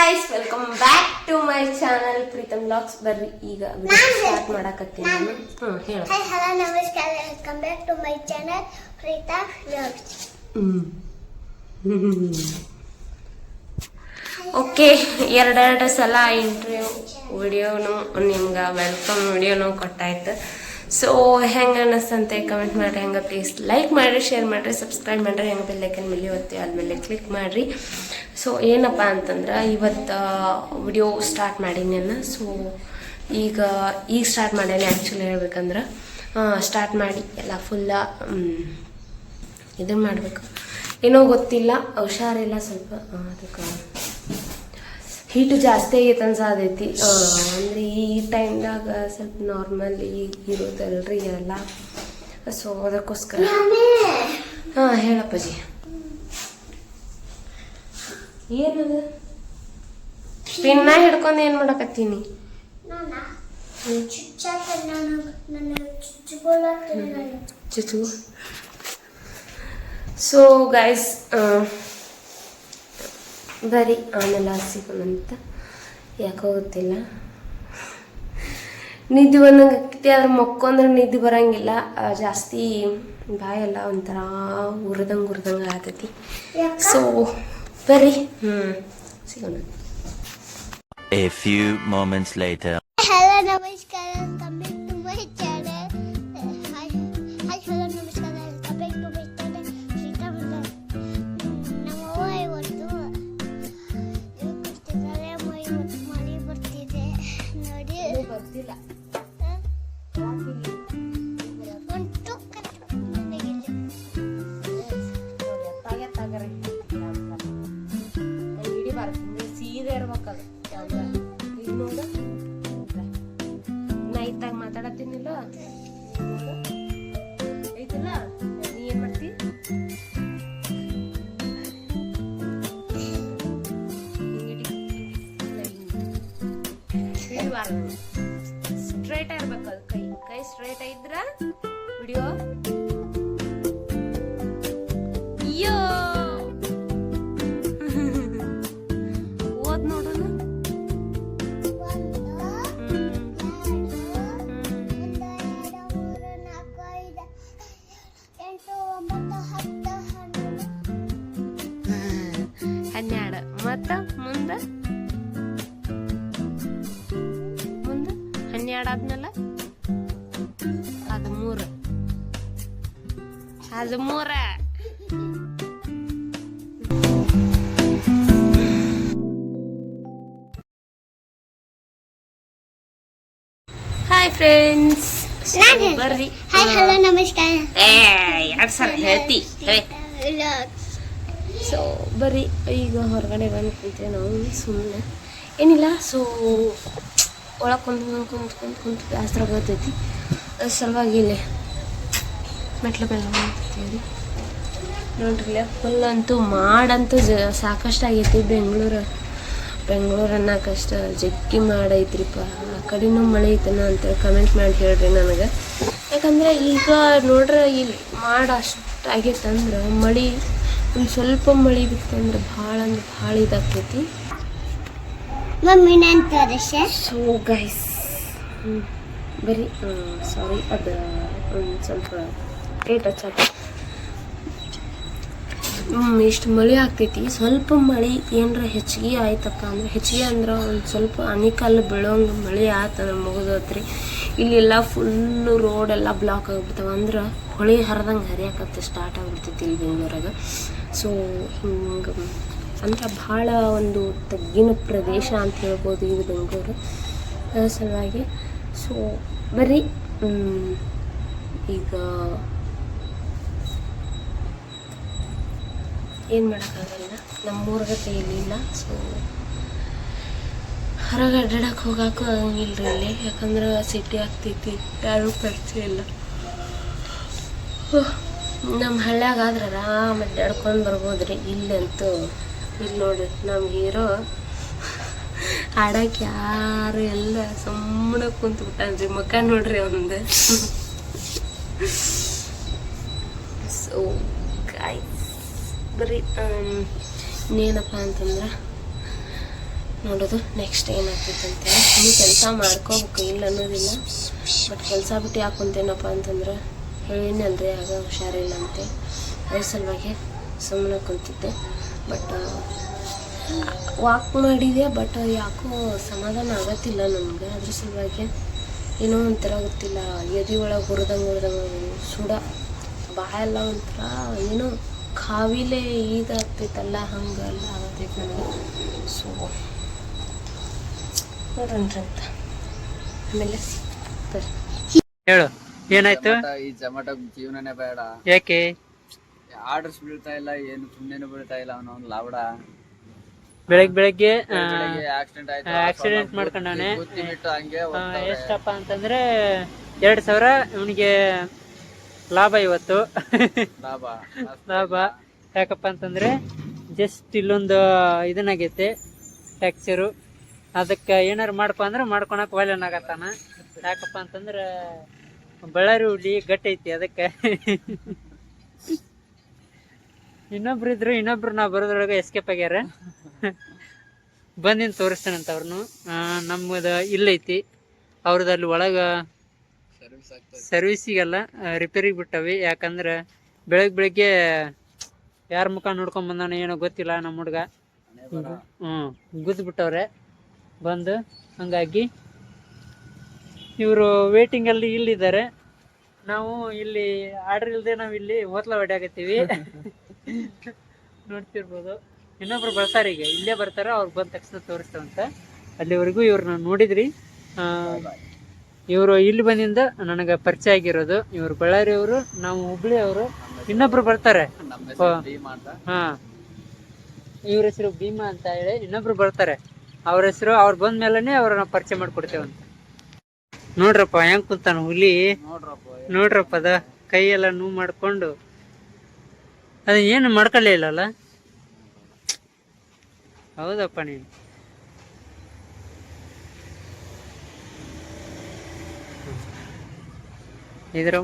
guys, welcome back to my channel Pritam Vlogs. ಬರ್ರಿ ಈಗ video start ಮಾಡಕತ್ತೀನಿ ನಾನು. ಹೇಳು. Hi, hello, namaskar. Welcome back to my channel Pritam Vlogs. Okay, ಎರಡೆರಡು ಸಲ interview ವಿಡಿಯೋನು ನಿಮ್ಗೆ welcome ವಿಡಿಯೋನು ಕೊಟ್ಟಾಯ್ತು. So ಹೆಂಗೆ ಅನ್ನಿಸ್ತಂತೆ ಕಮೆಂಟ್ ಮಾಡಿರಿ, ಹಂಗೆ ಪ್ಲೀಸ್ ಲೈಕ್ ಮಾಡಿರಿ, ಶೇರ್ ಮಾಡಿರಿ, ಸಬ್ಸ್ಕ್ರೈಬ್ ಮಾಡಿರಿ, ಹೆಂಗೆ ಬೆಲ್ಲೈಕನ್ ಮೇಲೆ ಒತ್ತಿ ಆದಮೇಲೆ ಕ್ಲಿಕ್ ಮಾಡಿರಿ. ಸೊ ಏನಪ್ಪ ಅಂತಂದ್ರೆ ಇವತ್ತು ವಿಡಿಯೋ ಸ್ಟಾರ್ಟ್ ಮಾಡೀನಿ ನಾನು. ಸೊ ಈಗ ಸ್ಟಾರ್ಟ್ ಮಾಡೇನೆ. ಆ್ಯಕ್ಚುಲಿ ಹೇಳ್ಬೇಕಂದ್ರೆ ಸ್ಟಾರ್ಟ್ ಮಾಡಿ ಎಲ್ಲ ಫುಲ್ಲ ಇದನ್ನು ಮಾಡಬೇಕು. ಏನೋ ಗೊತ್ತಿಲ್ಲ, ಹುಷಾರಿಲ್ಲ ಸ್ವಲ್ಪ, ಅದಕ್ಕೆ ಹೀಟು ಜಾಸ್ತಿ ಆಗೈತೆ ಅನ್ಸಾದೈತಿ. ಅಂದರೆ ಈ ಟೈಮ್ದಾಗ ಸ್ವಲ್ಪ ನಾರ್ಮಲ್ ಈಗ ಇರೋದಲ್ರಿ ಎಲ್ಲ. ಸೊ ಅದಕ್ಕೋಸ್ಕರ ಹೇಳಪ್ಪಾಜಿ. ಏನದು ಪಿನ್ನ ಹಿಡ್ಕೊಂಡು ಏನು ಮಾಡಕತ್ತೀನಿ? ಚುಚ್ಚು. ಸೊ ಗೈಸ್, ಬರೀ ಆಮೇಲೆ ಸಿಗೋಣಂತ. ಯಾಕೋ ಗೊತ್ತಿಲ್ಲ, ನಿದ್ದೆ ಬಂದಂಗೆ ಅದ್ರ ಮಕ್ಕೊಂದ್ರೆ ನಿದ್ದೆ ಬರಂಗಿಲ್ಲ. ಜಾಸ್ತಿ ಬಾಯೆಲ್ಲ ಒಂಥರ ಉರ್ದಂಗೆ ಆಗ್ತೈತಿ. ಸೊ ಬರ್ರಿ ಸಿಗೋಣ. A few moments later. Hello, namaskar. Welcome back to my channel. Hi, hello, namaskar. Welcome back to my channel Pritam Vlogs. ನಮ್ಮವ್ವ ಇವತ್ತು ಕೊಡ್ತಿದ್ದಾರೆ. ಇವತ್ತು ಮಳೆ ಬರ್ತಿದೆ ನೋಡಿ. ಬರ್ತಿಲ್ಲ ಒಂದು ಸೀರೆ ಇರ್ಬೇಕದು. ಈಗ ನೋಡು, ನಾ ಇತ್ತಾಗ ಮಾತಾಡತ್ತೀನಿಲ್ಲ, ಐತಿಲ್ಲ. ನೀ ಏನ್ ಮಾಡ್ತಿ? ಸ್ಟ್ರೈಟ್ ಇರ್ಬೇಕದು. ಕೈ ಸ್ಟ್ರೈಟ್ ಇದ್ರ ವಿಡಿಯೋ. ಅಯ್ಯೋ ಓದ್ ನೋಡೋಣ. ಹನ್ನೆರಡು ಮತ್ತ ಮುಂದೆ 12 ಆದ್ಮೇಲೆ ಅದು 3. ಹಾಯ್ ಫ್ರೆಂಡ್ಸ್, ಬರ್ರಿ. Hi, hello, namaskar. ಎರಡು ಸಲ ಹೇಳ್ತಿ. ಸೊ ಬರ್ರಿ, ಈಗ ಹೊರಗಡೆ ಬಂದು ಕುಂತೇವೆ ನಾವು ಸುಮ್ಮನೆ, ಏನಿಲ್ಲ. ಸೊ ಒಳಗೆ ಕುಂತು ಬೇಸರ ಬರ್ತೈತಿ. ಅದು ಸಲುವಾಗಿ ಇಲ್ಲಿ ಮೆಟ್ಲು ಮೇಲೆ ಕುಂತೀವಿ ನೋಡ್ರಿ. ಫುಲ್ ಅಂತೂ ಮಾಡಂತೂ ಸಾಕಷ್ಟು ಆಗೈತಿ. ಬೆಂಗಳೂರು ಅನ್ನೋಕಷ್ಟ ಜಗ್ಗಿ ಮಾಡೈತ್ರಿಪ್ಪ. ಆ ಕಡೆನೂ ಮಳೆ ಐತನ ಅಂತ ಕಮೆಂಟ್ ಮಾಡಿ ಹೇಳ್ರಿ ನನಗೆ. ಯಾಕಂದ್ರೆ ಈಗ ನೋಡ್ರೆ ಇಲ್ಲಿ ಮಾಡ ಅಷ್ಟು ಆಗೈತಂದ್ರೆ ಮಳೆ ಒಂದು ಸ್ವಲ್ಪ ಮಳೆ ಬಿತ್ತಂದ್ರೆ ಭಾಳ ಇದಾಗ್ತೈತಿ. ಸೊ ಗೈಸ್, ಬರೀ ಸಾರಿ, ಅದು ಒಂದು ಸ್ವಲ್ಪ ಟಚ್ ಆಗ ಇಷ್ಟು ಮಳೆ ಆಗ್ತೈತಿ. ಸ್ವಲ್ಪ ಮಳೆ ಏನರ ಹೆಚ್ಚಿಗೆ ಆಯ್ತಪ್ಪ ಅಂದ್ರೆ, ಹೆಚ್ಚಿಗೆ ಅಂದ್ರೆ ಒಂದು ಸ್ವಲ್ಪ ಅನಿಕಲ್ಲು ಬೀಳೋಂಗೆ ಮಳೆ ಆಯ್ತಂದ್ರೆ ಮುಗಿದೋತ್ರಿ. ಇಲ್ಲೆಲ್ಲ ಫುಲ್ಲು ರೋಡೆಲ್ಲ ಬ್ಲಾಕ್ ಆಗಿಬಿಡ್ತಾವೆ. ಅಂದ್ರೆ ಹೊಳೆ ಹರಿದಂಗೆ ಹರಿಯಾಕತ್ತೆ ಸ್ಟಾರ್ಟ್ ಆಗಿಬಿಡ್ತೈತಿ ಇಲ್ಲಿ ಬೆಂಗಳೂರಾಗ. ಸೊ ಹಿಂಗೆ ಅಂದ್ರೆ ಭಾಳ ಒಂದು ತಗ್ಗಿನ ಪ್ರದೇಶ ಅಂತ ಹೇಳ್ಬೋದು ಇದು ಬೆಂಗಳೂರು. ಅದರ ಸಲುವಾಗಿ ಸೊ ಬರ್ರಿ, ಈಗ ಏನು ಮಾಡೋಕ್ಕಾಗಲ್ಲ, ನಮ್ಮೂರ್ಗ ಕೈಯಲ್ಲಿ ಇಲ್ಲ. ಸೊ ಹೊರಗೆ ಅಡ್ಡಾಡಕ್ಕೆ ಹೋಗಕ್ಕೂ ಆಗಂಗಿಲ್ಲ ರೀ ಇಲ್ಲಿ. ಯಾಕಂದ್ರೆ ಸಿಟಿ ಆಗ್ತೈತಿ, ಯಾರೂ ಪರಿಚಯ ಇಲ್ಲ. ನಮ್ಮ ಹಳ್ಳ್ಯಾಗ ಆದ್ರೆ ಆರಾಮ ಅಡ್ಡಾಡ್ಕೊಂಡು ಬರ್ಬೋದು ರೀ. ಇಲ್ಲಂತೂ ಇಲ್ಲಿ ನೋಡ್ರಿ, ನಮ್ಮ ಹೀರೋ ಆಡಕ್ಕೆ ಯಾರು ಎಲ್ಲ ಸುಮ್ಮನೆ ಕುಂತು ಬಿಟ್ಟಾನ್ರಿ. ಮುಖ ನೋಡ್ರಿ ಅವನದು. ಸೊ ಗಾಯ್ಸ್, ಬರ್ರಿ ಇನ್ನೇನಪ್ಪ ಅಂತಂದ್ರೆ ನೋಡೋದು ನೆಕ್ಸ್ಟ್ ಏನಾಗ್ತೈತೆ ಅಂತೇಳಿ. ಇನ್ನು ಕೆಲಸ ಮಾಡ್ಕೋಬೇಕು ಇಲ್ಲ ಅನ್ನೋದಿಲ್ಲ, ಬಟ್ ಕೆಲಸ ಬಿಟ್ಟು ಯಾಕೆ ಕುಂತೇನಪ್ಪ ಅಂತಂದ್ರೆ ಹೇಳಿನಲ್ರಿ ಆಗ ಹುಷಾರಿಲ್ಲ ಅಂತೆ, ಅದ್ರ ಸಲುವಾಗಿ ಸುಮ್ಮನೆ ಕುಂತಿದ್ದೆ. ಬಟ್ ವಾಕ್ ಮಾಡಿದೆ, ಬಟ್ ಯಾಕೋ ಸಮಾಧಾನ ಆಗತ್ತಿಲ್ಲ ನನಗೆ. ಅದ್ರ ಸಲುವಾಗಿ ಏನೋ ಒಂಥರ ಗೊತ್ತಿಲ್ಲ, ಎದೆ ಒಳಗೆ ಹುರಿದಂಗೆ ಸುಡ ಬಾಯೆಲ್ಲ ಒಂಥರ ಏನೋ ಕಾವಿಲೆ ಇದಾಗ್ತೈತಲ್ಲ ಹಂಗೆಲ್ಲ ಆಗತೈತೆ ನನಗೆ. ಸೊ ನೋಡ್ರಿ ಅಂತ ಆಮೇಲೆ ಬರ್ರಿ. ಹೇಳು ಏನಾಯ್ತು? ಈ ಜೊಮ್ಯಾಟೊ ಜೀವನನೇ ಬೇಡ. ಯಾಕೆ? ಆರ್ಡರ್ಸ್ ಬೀಳ್ತಾ ಇಲ್ಲ, ಏನು ಸುಮ್ಮನೆ ಬೀಳ್ತಾ ಇಲ್ಲ. ಅವನು ಲಾವಡ ಬೆಳಗ್ಗೆ ಆಕ್ಸಿಡೆಂಟ್ ಮಾಡ್ಕೊಂಡವನೆ. ಬುತ್ತಿ ಬಿಟ್ಟು ಹಂಗೆ ಎಷ್ಟಪ್ಪ ಅಂತಂದ್ರೆ 2,000 ಇವನಿಗೆ ಲಾಭ ಇವತ್ತು. ಲಾಭ ಯಾಕಪ್ಪ ಅಂತಂದ್ರೆ ಜಸ್ಟ್ ಇಲ್ಲೊಂದು ಇದನ್ನಾಗೈತೆ ಟ್ಯಾಕ್ಚರು, ಅದಕ್ಕೆ ಏನಾರು ಮಾಡಪ್ಪ ಅಂದ್ರೆ ಮಾಡ್ಕೊಳಕ್ ಒಳ್ಳೆನಾಗತ್ತಾನ. ಯಾಕಪ್ಪ ಅಂತಂದ್ರೆ ಬಳ್ಳಾರಿ ಹುಲಿ ಗಟ್ಟಿ ಐತಿ, ಅದಕ್ಕೆ ಇನ್ನೊಬ್ರು ಇದ್ರು, ಇನ್ನೊಬ್ರು ನಾವು ಬರೋದ್ರೊಳಗೆ ಎಸ್ಕೇಪ್ ಆಗ್ಯಾರ. ಬಂದಿನ ತೋರಿಸ್ತಾನಂತ ಅವ್ರನ್ನು. ನಮ್ಮದು ಇಲ್ಲೈತಿ, ಅವ್ರದ್ದು ಅಲ್ಲಿ ಒಳಗೆ ಸರ್ವಿಸಿಗೆಲ್ಲ ರಿಪೇರಿಗೆ ಬಿಟ್ಟವಿ. ಯಾಕಂದ್ರೆ ಬೆಳಗ್ಗೆ ಯಾರ ಮುಖ ನೋಡ್ಕೊಂಡ್ ಬಂದಾನ ಏನೋ ಗೊತ್ತಿಲ್ಲ ನಮ್ಮ ಹುಡುಗ. ಗುದ್ದು ಬಿಟ್ಟವ್ರೆ ಬಂದು. ಹಂಗಾಗಿ ಇವರು ವೇಟಿಂಗಲ್ಲಿ ಇಲ್ಲಿದ್ದಾರೆ, ನಾವು ಇಲ್ಲಿ ಆರ್ಡರ್ ಇಲ್ಲದೆ ನಾವು ಇಲ್ಲಿ ಹೋಟ್ಲ ಹೊಡ್ಯಾಕತ್ತೀವಿ. ನೋಡ್ತಿರ್ಬೋದು. ಇನ್ನೊಬ್ರು ಬರ್ತಾರೆ, ಈಗ ಇಲ್ಲೇ ಬರ್ತಾರೆ, ಅವ್ರು ಬಂದ ತಕ್ಷಣ ತೋರಿಸ್ತಾವಂತ. ಅಲ್ಲಿವರೆಗೂ ಇವ್ರನ್ನ ನೋಡಿದ್ರಿ. ಇವರು ಇಲ್ಲಿ ಬಂದಿಂದ ನನಗೆ ಪರಿಚಯ ಆಗಿರೋದು. ಇವರು ಬಳ್ಳಾರಿ ಅವರು, ನಾವು ಹುಬ್ಳಿ ಅವರು. ಇನ್ನೊಬ್ರು ಬರ್ತಾರೆ, ಇವ್ರ ಹೆಸರು ಭೀಮಾ ಅಂತ ಹೇಳಿ. ಇನ್ನೊಬ್ರು ಬರ್ತಾರೆ, ಅವ್ರ ಹೆಸರು. ಅವ್ರು ಬಂದ ಮೇಲೆನೆ ಅವ್ರನ್ನ ಪರಿಚಯ ಮಾಡ್ಕೊಡ್ತೇವಂತ. ನೋಡ್ರಪ್ಪ ಹೆಂಗ್ ಕುಂತಾನ ಹುಲಿ, ನೋಡ್ರಪ್ಪ ಅದ ಕೈ ಎಲ್ಲ ನೋವು ಮಾಡ್ಕೊಂಡು. ಅದ ಏನು ಮಾಡ್ಕೊಳ್ಳೇ ಇಲ್ಲಲ್ಲ. ಹೌದಪ್ಪ ನೀನು. ಇದ್ರ